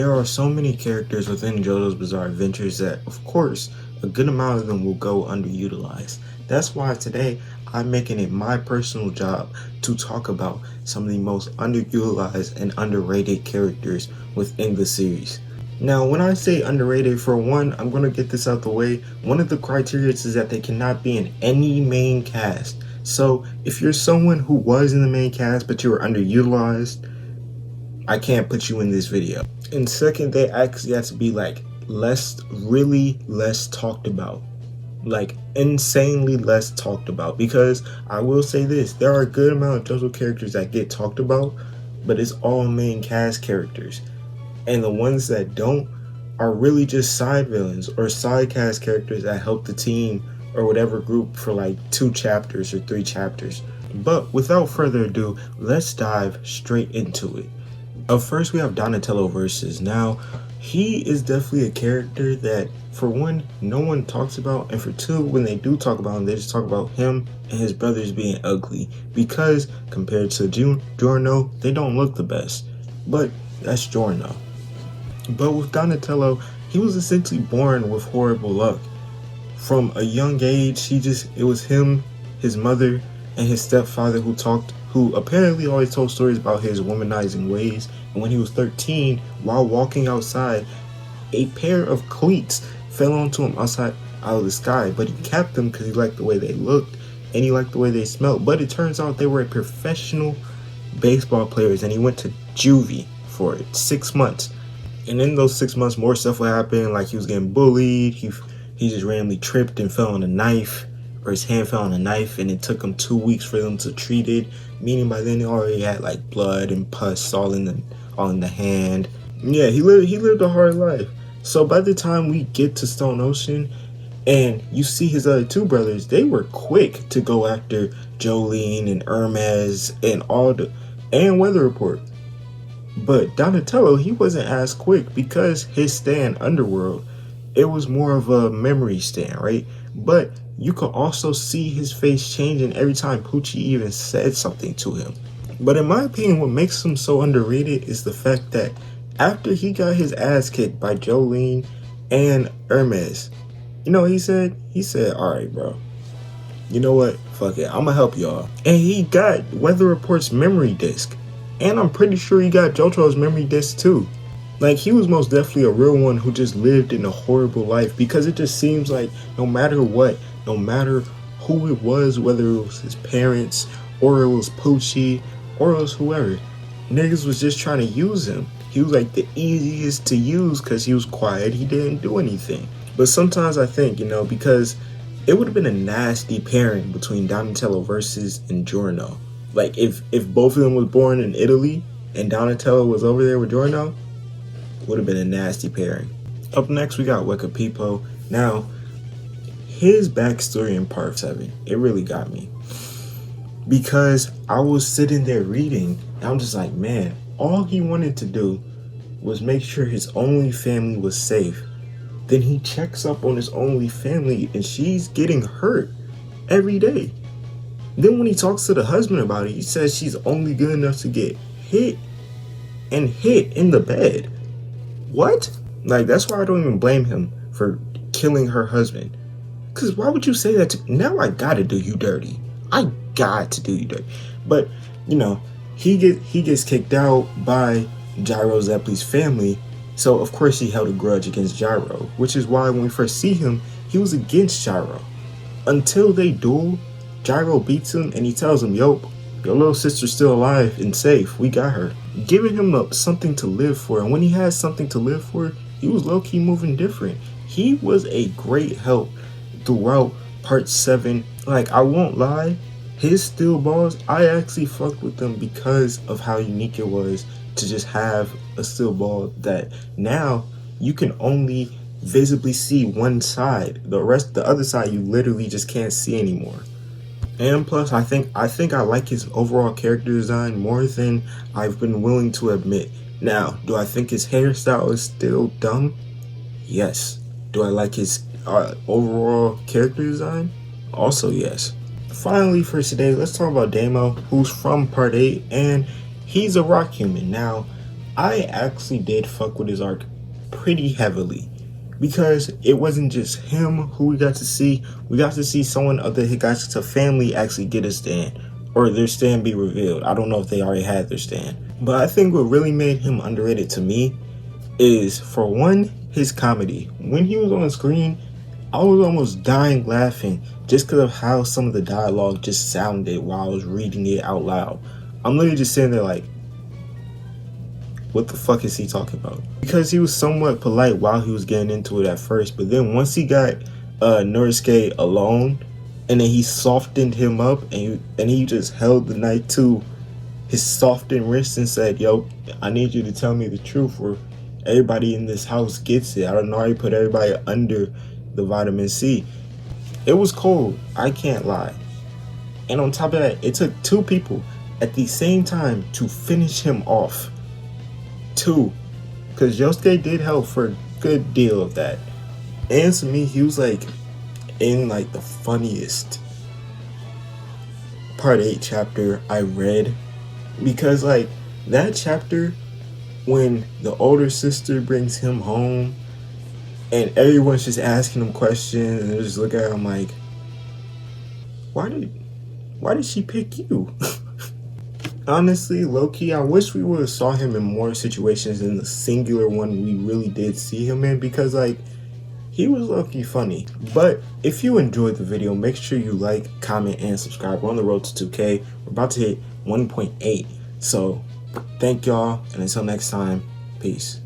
There are so many characters within JoJo's Bizarre Adventures that, of course, a good amount of them will go underutilized. That's why today I'm making it my personal job to talk about some of the most underutilized and underrated characters within the series. Now, when I say underrated, for one, I'm going to get this out the way. One of the criteria is that they cannot be in any main cast. So, if you're someone who was in the main cast but you were underutilized, I can't put you in this video. And second, they actually have to be like really less talked about. Like insanely less talked about. Because I will say this, there are a good amount of JoJo characters that get talked about, but it's all main cast characters. And the ones that don't are really just side villains or side cast characters that help the team or whatever group for like 2 chapters or 3 chapters. But without further ado, let's dive straight into it. First, we have Donatello versus. Now, he is definitely a character that, for one, no one talks about, and for two, when they do talk about him, they just talk about him and his brothers being ugly, because compared to Giorno, they don't look the best. But that's Giorno. But with Donatello, he was essentially born with horrible luck. From a young age, it was him, his mother, and his stepfather who apparently always told stories about his womanizing ways. And when he was 13, while walking outside, a pair of cleats fell onto him out of the sky, but he kept them because he liked the way they looked and he liked the way they smelled. But it turns out they were professional baseball players, and he went to juvie for 6 months. And in those 6 months, more stuff would happen, like he was getting bullied, he just randomly tripped and fell on a knife, or his hand fell on a knife, and it took him 2 weeks for them to treat it, meaning by then he already had like blood and pus all in the hand. Yeah, he lived a hard life. So by the time we get to Stone Ocean and you see his other 2 brothers, they were quick to go after Jolene and Hermes and Weather Report. But Donatello, he wasn't as quick because his stand Underworld, it was more of a memory stand, right? But you could also see his face changing every time Poochie even said something to him. But in my opinion, what makes him so underrated is the fact that after he got his ass kicked by Jolene and Hermes, you know what he said? He said, alright bro, you know what? Fuck it, I'ma help y'all. And he got Weather Report's memory disc. And I'm pretty sure he got JoJo's memory disc too. Like, he was most definitely a real one who just lived in a horrible life, because it just seems like no matter what, no matter who it was, whether it was his parents, or it was Poochie, or it was whoever, niggas was just trying to use him. He was like the easiest to use because he was quiet, he didn't do anything. But sometimes I think, because it would have been a nasty pairing between Donatello versus and Giorno. Like, if both of them was born in Italy and Donatello was over there with Giorno, would have been a nasty pairing. Up next, we got Wekapipo. Now, his backstory in part 7, it really got me. Because I was sitting there reading, and I'm just like, man, all he wanted to do was make sure his only family was safe. Then he checks up on his only family, and she's getting hurt every day. Then when he talks to the husband about it, he says she's only good enough to get hit in the bed. What? Like, that's why I don't even blame him for killing her husband. Because why would you say that to me? Now I gotta do you dirty. I got to do you dirty. But, he gets kicked out by Gyro Zeppelin's family. So, of course, he held a grudge against Gyro. Which is why when we first see him, he was against Gyro. Until they duel, Gyro beats him and he tells him, yo, your little sister's still alive and safe. We got her. Giving him something to live for. And when he has something to live for, he was low-key moving different. He was a great help throughout part 7. Like, I won't lie, his steel balls, I actually fucked with them because of how unique it was to just have a steel ball that now you can only visibly see one side. The other side, you literally just can't see anymore. And plus, I think I like his overall character design more than I've been willing to admit. Now, do I think his hairstyle is still dumb? Yes. Do I like his overall character design? Also, yes. Finally, for today, let's talk about Damo, who's from Part 8, and he's a rock human. Now, I actually did fuck with his arc pretty heavily because it wasn't just him who we got to see. We got to see someone of the Higashita family actually get a stand, or their stand be revealed. I don't know if they already had their stand. But I think what really made him underrated to me is, for one, his comedy. When he was on the screen, I was almost dying laughing just because of how some of the dialogue just sounded while I was reading it out loud. I'm literally just sitting there like, what the fuck is he talking about? Because he was somewhat polite while he was getting into it at first, but then once he got Norisuke alone, and then he softened him up, and he just held the knife to his softened wrist and said, yo, I need you to tell me the truth or everybody in this house gets it. I don't know how you put everybody under the vitamin C. It was cold, I can't lie. And on top of that, it took two people at the same time to finish him off. Two, because Yosuke did help for a good deal of that. And to me, he was like in like the funniest part 8 chapter I read, because like that chapter when the older sister brings him home and everyone's just asking him questions and they just look at him like, why did she pick you? Honestly, low-key, I wish we would have saw him in more situations than the singular one we really did see him in, because like he was low-key funny. But if you enjoyed the video, make sure you like, comment, and subscribe. We're on the road to 2K. We're about to hit 1.8. So thank y'all, and until next time, peace.